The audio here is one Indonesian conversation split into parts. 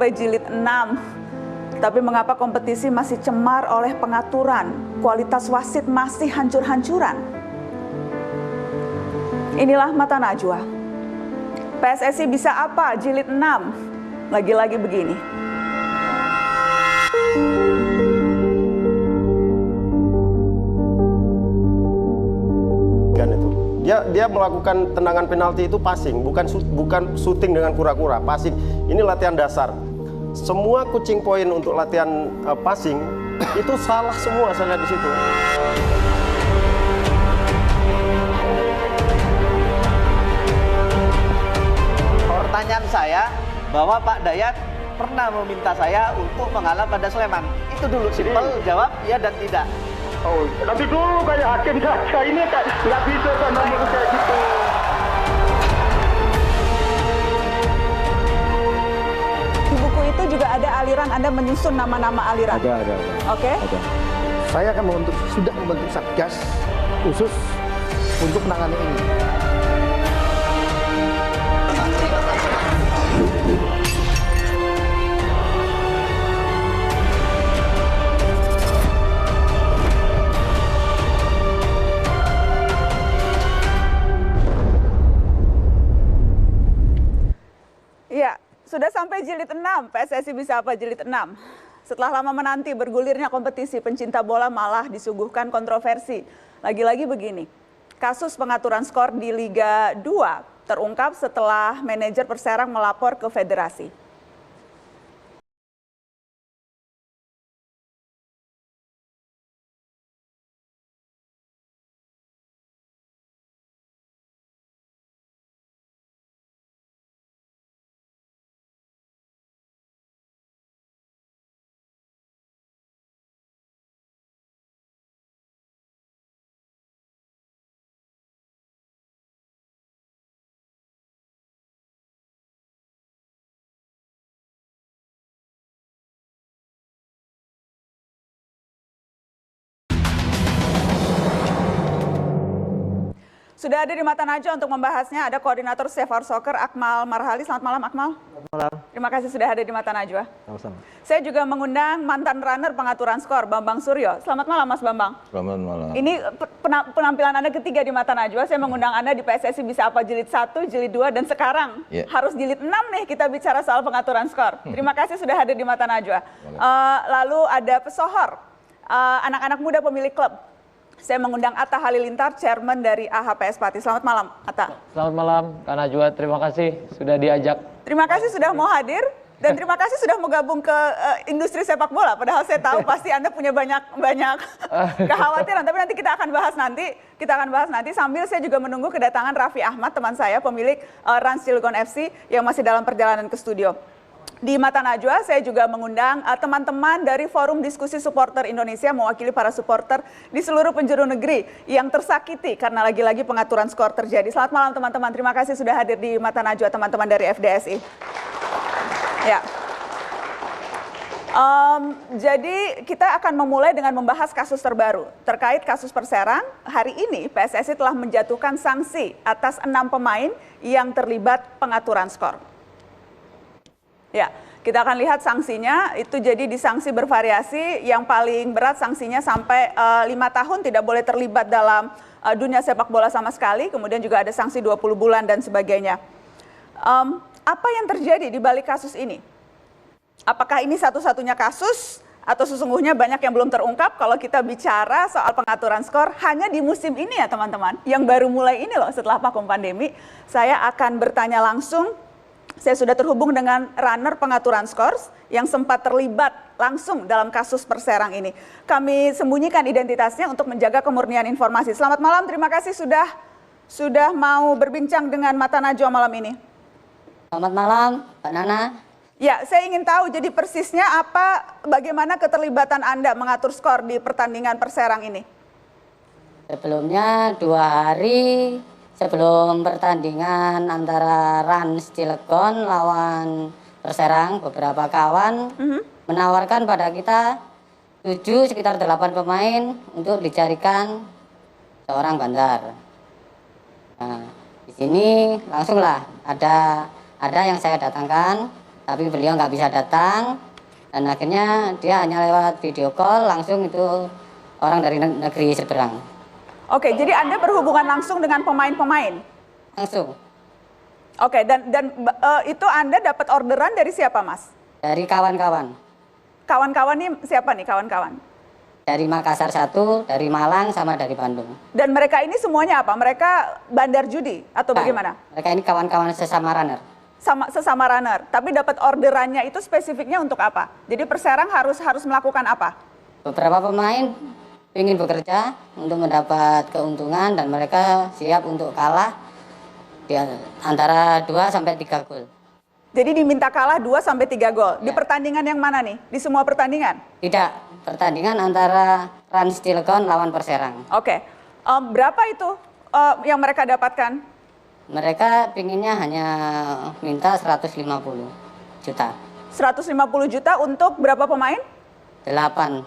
sampai jilid 6. Tapi mengapa kompetisi masih cemar oleh pengaturan? Kualitas wasit masih hancur-hancuran. Inilah Mata Najwa. PSSI bisa apa? Jilid 6. Lagi-lagi begini. Dia melakukan tendangan penalti itu passing, bukan shooting dengan kura-kura, passing. Ini latihan dasar. Semua coaching point untuk latihan passing itu salah semua, saya lihat di situ. Pertanyaan saya bahwa Pak Dayat pernah meminta saya untuk mengalah pada Sleman. Itu dulu simpel, jawab ya dan tidak. Oh, tapi dulu kayak hakim saja, ini kan nggak bisa kan ngomong kayak gitu. Di buku itu juga ada aliran Anda menyusun nama-nama aliran. Ada. Oke. Ada. Saya akan sudah membentuk satgas khusus untuk menangani ini. Ya, sudah sampai jilid 6. PSSI bisa apa jilid 6? Setelah lama menanti bergulirnya kompetisi, pencinta bola malah disuguhkan kontroversi. Lagi-lagi begini, kasus pengaturan skor di Liga 2 terungkap setelah manajer Perserang melapor ke federasi. Sudah ada di Mata Najwa untuk membahasnya, ada koordinator Save Our Soccer Akmal Marhali. Selamat malam Akmal. Selamat malam. Terima kasih sudah hadir di Mata Najwa. Sama-sama. Saya juga mengundang mantan runner pengaturan skor Bambang Suryo. Selamat malam Mas Bambang. Selamat malam. Ini penampilan Anda ketiga di Mata Najwa. Saya mengundang Anda di PSSI bisa apa jilid 1, jilid 2, dan sekarang harus jilid 6 nih kita bicara soal pengaturan skor. Terima kasih sudah hadir di Mata Najwa. Lalu ada pesohor, anak-anak muda pemilik klub. Saya mengundang Atta Halilintar, chairman dari AHPS Pati. Selamat malam, Atta. Selamat malam, Kak Najwa. Terima kasih sudah diajak. Terima kasih sudah mau hadir. Dan terima kasih sudah mau gabung ke industri sepak bola. Padahal saya tahu pasti Anda punya banyak kekhawatiran. Tapi nanti kita akan bahas nanti. Sambil saya juga menunggu kedatangan Raffi Ahmad, teman saya, pemilik Rans Cilegon FC yang masih dalam perjalanan ke studio. Di Mata Najwa, saya juga mengundang teman-teman dari Forum Diskusi Supporter Indonesia mewakili para supporter di seluruh penjuru negeri yang tersakiti karena lagi-lagi pengaturan skor terjadi. Selamat malam teman-teman, terima kasih sudah hadir di Mata Najwa teman-teman dari FDSI. Ya. Jadi kita akan memulai dengan membahas kasus terbaru. Terkait kasus Perserang, hari ini PSSI telah menjatuhkan sanksi atas 6 pemain yang terlibat pengaturan skor. Ya, kita akan lihat sanksinya, itu jadi disanksi bervariasi, yang paling berat sanksinya sampai 5 tahun tidak boleh terlibat dalam dunia sepak bola sama sekali, kemudian juga ada sanksi 20 bulan dan sebagainya. Apa yang terjadi di balik kasus ini? Apakah ini satu-satunya kasus atau sesungguhnya banyak yang belum terungkap kalau kita bicara soal pengaturan skor hanya di musim ini ya teman-teman, yang baru mulai ini loh setelah vakum pandemi. Saya akan bertanya langsung. Saya sudah terhubung dengan runner pengaturan skor yang sempat terlibat langsung dalam kasus Perserang ini. Kami sembunyikan identitasnya untuk menjaga kemurnian informasi. Selamat malam, terima kasih sudah mau berbincang dengan Mata Najwa malam ini. Selamat malam, Mbak Nana. Ya, saya ingin tahu jadi persisnya bagaimana keterlibatan Anda mengatur skor di pertandingan Perserang ini? Sebelumnya 2 hari sebelum pertandingan antara Rans Cilegon lawan Perserang, beberapa kawan menawarkan pada kita sekitar 8 pemain untuk dicarikan seorang bandar. Nah, di sini langsunglah ada yang saya datangkan tapi beliau nggak bisa datang, dan akhirnya dia hanya lewat video call langsung itu orang dari negeri seberang. Oke, jadi Anda berhubungan langsung dengan pemain-pemain? Langsung. Oke, dan itu Anda dapat orderan dari siapa, Mas? Dari kawan-kawan. Kawan-kawan nih siapa nih kawan-kawan? Dari Makassar 1, dari Malang, sama dari Bandung. Dan mereka ini semuanya apa? Mereka bandar judi atau bagaimana? Mereka ini kawan-kawan sesama runner. Sesama runner, tapi dapat orderannya itu spesifiknya untuk apa? Jadi Perserang harus melakukan apa? Beberapa pemain ingin bekerja untuk mendapat keuntungan dan mereka siap untuk kalah di antara 2 sampai 3 gol. Jadi diminta kalah 2 sampai 3 gol. Di Ya. pertandingan yang mana nih? Di semua pertandingan? Tidak, pertandingan antara Rans Cilegon lawan Perserang. Oke. Berapa itu yang mereka dapatkan? Mereka pinginnya hanya minta 150 juta. 150 juta untuk berapa pemain? 8.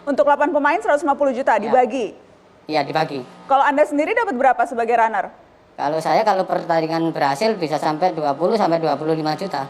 Untuk 8 pemain 150 juta dibagi. Iya, dibagi. Kalau Anda sendiri dapat berapa sebagai runner? Kalau pertandingan berhasil bisa sampai 20 sampai 25 juta.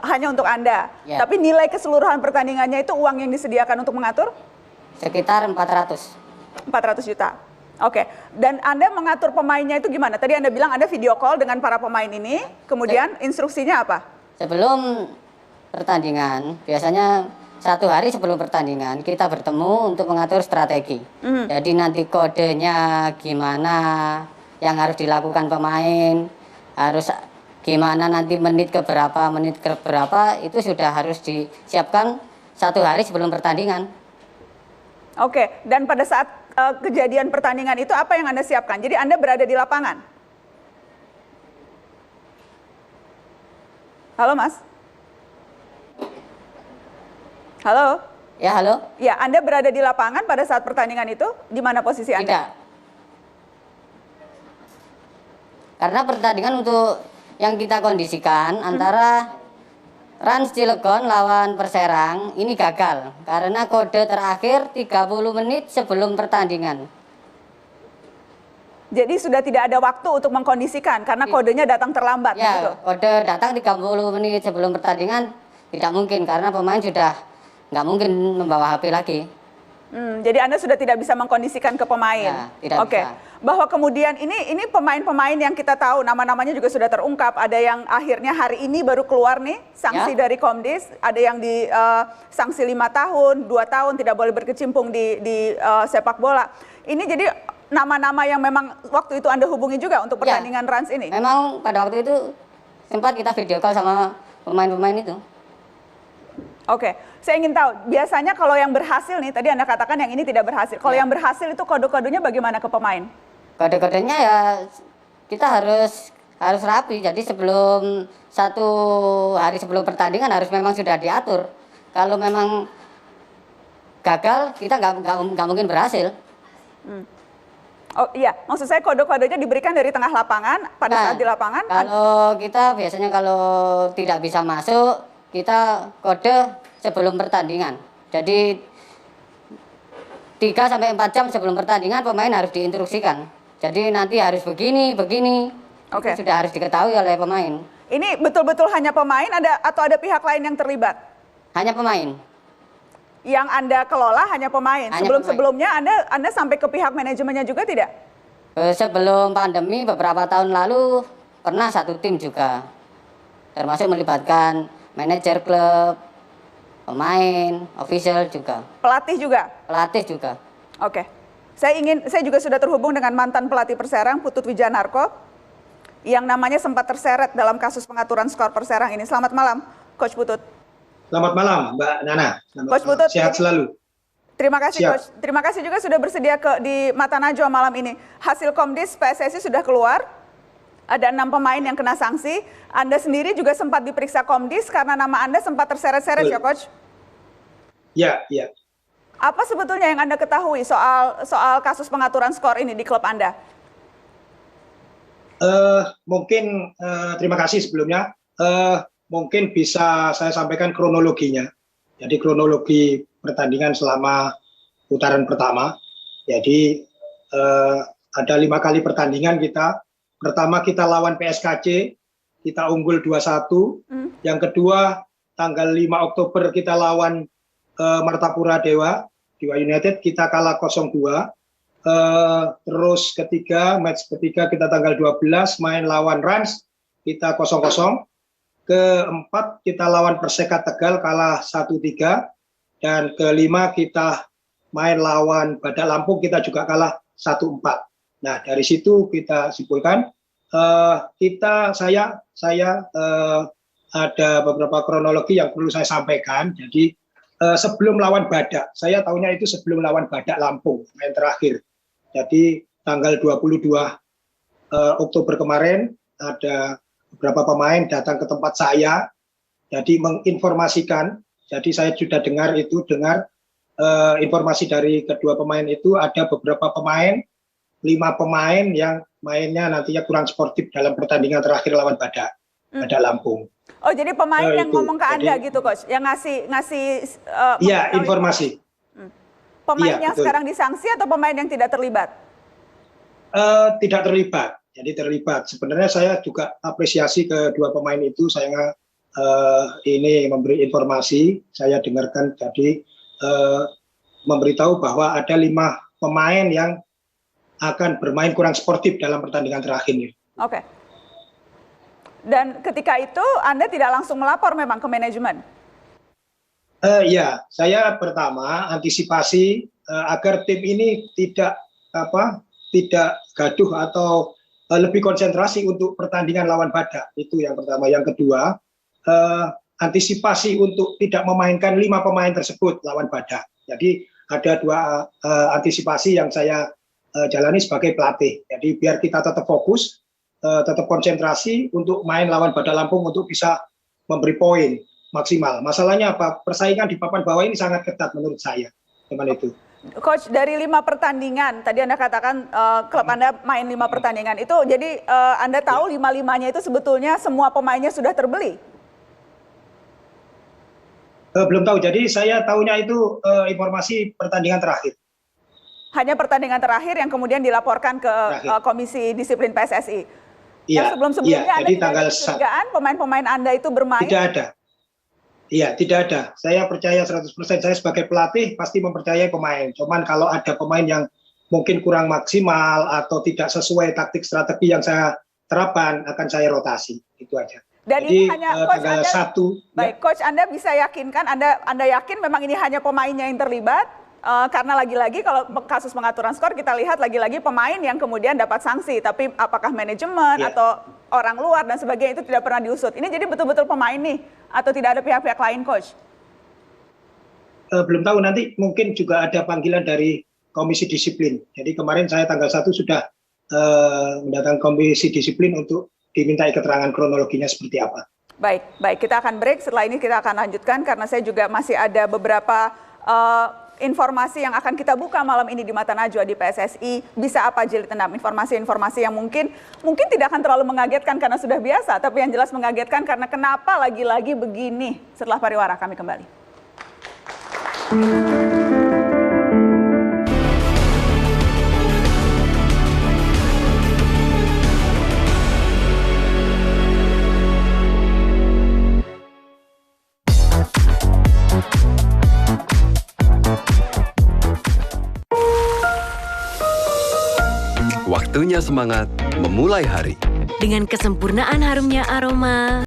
Hanya untuk Anda. Ya. Tapi nilai keseluruhan pertandingannya itu uang yang disediakan untuk mengatur? Sekitar 400. 400 juta. Oke. Dan Anda mengatur pemainnya itu gimana? Tadi Anda bilang Anda video call dengan para pemain ini, kemudian instruksinya apa? Sebelum pertandingan, biasanya 1 hari sebelum pertandingan kita bertemu untuk mengatur strategi. Jadi nanti kodenya gimana yang harus dilakukan pemain, harus gimana nanti menit ke berapa itu sudah harus disiapkan 1 hari sebelum pertandingan. Oke. Dan pada saat kejadian pertandingan itu apa yang Anda siapkan? Jadi Anda berada di lapangan? Halo, Mas? Halo? Ya, halo? Ya, Anda berada di lapangan pada saat pertandingan itu? Di mana posisi Anda? Tidak. Karena pertandingan untuk yang kita kondisikan antara Rans Cilegon lawan Perserang ini gagal karena kode terakhir 30 menit sebelum pertandingan. Jadi sudah tidak ada waktu untuk mengkondisikan karena kodenya datang terlambat gitu. Ya, kode datang 30 menit sebelum pertandingan tidak mungkin karena pemain sudah nggak mungkin membawa HP lagi. Jadi Anda sudah tidak bisa mengkondisikan ke pemain. Ya, tidak Oke. bisa. Bahwa kemudian ini pemain-pemain yang kita tahu nama-namanya juga sudah terungkap. Ada yang akhirnya hari ini baru keluar nih sanksi Ya. dari Komdis. Ada yang di sanksi 5 tahun, 2 tahun tidak boleh berkecimpung di sepak bola. Ini jadi nama-nama yang memang waktu itu Anda hubungi juga untuk Ya. pertandingan Rans ini. Memang pada waktu itu sempat kita video call sama pemain-pemain itu. Oke, saya ingin tahu biasanya kalau yang berhasil nih, tadi Anda katakan yang ini tidak berhasil. Kalau Ya. yang berhasil itu kode-kodenya bagaimana ke pemain? Kode-kodenya ya kita harus rapi. Jadi sebelum 1 hari sebelum pertandingan harus memang sudah diatur. Kalau memang gagal kita nggak mungkin berhasil. Oh iya, maksud saya kode-kodenya diberikan dari tengah lapangan pada Nah, saat di lapangan. Kalau kita biasanya kalau tidak bisa masuk kita kode sebelum pertandingan. Jadi 3 sampai 4 jam sebelum pertandingan pemain harus diinstruksikan. Jadi nanti harus begini. Oke. Itu sudah harus diketahui oleh pemain. Ini betul-betul hanya pemain atau ada pihak lain yang terlibat? Hanya pemain. Yang Anda kelola hanya pemain. Hanya Sebelum-sebelumnya Anda sampai ke pihak manajemennya juga tidak? Sebelum pandemi beberapa tahun lalu pernah 1 tim juga. Termasuk melibatkan manajer klub, pemain, official juga, Pelatih juga? pelatih juga. Oke. Saya juga sudah terhubung dengan mantan pelatih Perserang, Putut Wijanarko, yang namanya sempat terseret dalam kasus pengaturan skor Perserang ini. Selamat malam, Coach Putut. Selamat malam, Mbak Nana. Coach Putut, Sehat selalu. Terima kasih, Siap. Coach. Terima kasih juga sudah bersedia di Mata Najwa malam ini. Hasil Komdis PSSI sudah keluar. Ada 6 pemain yang kena sanksi. Anda sendiri juga sempat diperiksa Komdis karena nama Anda sempat terseret-seret ya, Coach? Ya, ya. Apa sebetulnya yang Anda ketahui soal kasus pengaturan skor ini di klub Anda? Mungkin terima kasih sebelumnya. Mungkin bisa saya sampaikan kronologinya. Jadi kronologi pertandingan selama putaran pertama. Jadi ada 5 kali pertandingan kita. Pertama kita lawan PSKC kita unggul 2-1. Yang kedua, tanggal 5 Oktober kita lawan Martapura Dewa United, kita kalah 0-2. Terus match ketiga kita tanggal 12 main lawan Rans, kita 0-0. Keempat kita lawan Perseka Tegal, kalah 1-3. Dan kelima kita main lawan Badak Lampung, kita juga kalah 1-4. Nah, dari situ kita simpulkan saya ada beberapa kronologi yang perlu saya sampaikan. Jadi sebelum lawan Badak, saya tahunya itu sebelum lawan Badak Lampung main terakhir. Jadi tanggal 22 Oktober kemarin ada beberapa pemain datang ke tempat saya, jadi menginformasikan. Jadi saya sudah dengar informasi dari kedua pemain itu, ada beberapa pemain, 5 pemain yang mainnya nantinya kurang sportif dalam pertandingan terakhir lawan Badak Lampung. Oh, jadi pemain yang Itu. ngomong ke Anda gitu, Coach, yang ngasih Iya, informasi. pemain Iya, yang betul. sekarang disanksi atau pemain yang tidak terlibat? Tidak terlibat. Jadi terlibat. Sebenarnya saya juga apresiasi kedua pemain itu. Saya ini memberi informasi, saya dengarkan tadi memberitahu bahwa ada 5 pemain yang akan bermain kurang sportif dalam pertandingan terakhir ini. Oke. Dan ketika itu Anda tidak langsung melapor memang ke manajemen? Ya, saya pertama antisipasi agar tim ini tidak gaduh atau lebih konsentrasi untuk pertandingan lawan Badak. Itu yang pertama. Yang kedua, antisipasi untuk tidak memainkan 5 pemain tersebut lawan Badak. Jadi ada 2 antisipasi yang saya jalani sebagai pelatih. Jadi biar kita tetap fokus, tetap konsentrasi untuk main lawan Badak Lampung untuk bisa memberi poin maksimal. Masalahnya apa? Persaingan di papan bawah ini sangat ketat menurut saya. Teman itu. Coach, dari 5 pertandingan, tadi Anda katakan klub Anda main 5 pertandingan itu, jadi Anda tahu 5-5-nya itu sebetulnya semua pemainnya sudah terbeli? Belum tahu, jadi saya tahunya itu informasi pertandingan terakhir. Hanya pertandingan terakhir yang kemudian dilaporkan ke Komisi Disiplin PSSI? Iya, sebelum-sebelumnya Anda jadi tidak tanggal ada kecurigaan pemain-pemain Anda itu bermain? Tidak ada. Iya, tidak ada. Saya percaya 100%, saya sebagai pelatih pasti mempercayai pemain. Cuman kalau ada pemain yang mungkin kurang maksimal atau tidak sesuai taktik strategi yang saya terapkan, akan saya rotasi. Itu aja. Dan jadi ini hanya Coach tanggal Anda, 1. baik, Ya. Coach Anda bisa yakinkan, Anda yakin memang ini hanya pemainnya yang terlibat? Karena lagi-lagi kalau kasus pengaturan skor kita lihat lagi-lagi pemain yang kemudian dapat sanksi, tapi apakah manajemen atau orang luar dan sebagainya itu tidak pernah diusut. Ini jadi betul-betul pemain nih atau tidak ada pihak-pihak lain, Coach? Belum tahu, nanti mungkin juga ada panggilan dari Komisi Disiplin. Jadi kemarin saya tanggal 1 sudah mendatangkan Komisi Disiplin untuk dimintai keterangan kronologinya seperti apa. Baik, kita akan break. Setelah ini kita akan lanjutkan karena saya juga masih ada beberapa informasi yang akan kita buka malam ini di Mata Najwa di PSSI. Bisa apa Jilid 6? Informasi-informasi yang mungkin tidak akan terlalu mengagetkan karena sudah biasa, tapi yang jelas mengagetkan karena kenapa lagi-lagi begini. Setelah pariwara kami kembali. Waktunya semangat memulai hari. Dengan kesempurnaan harumnya aroma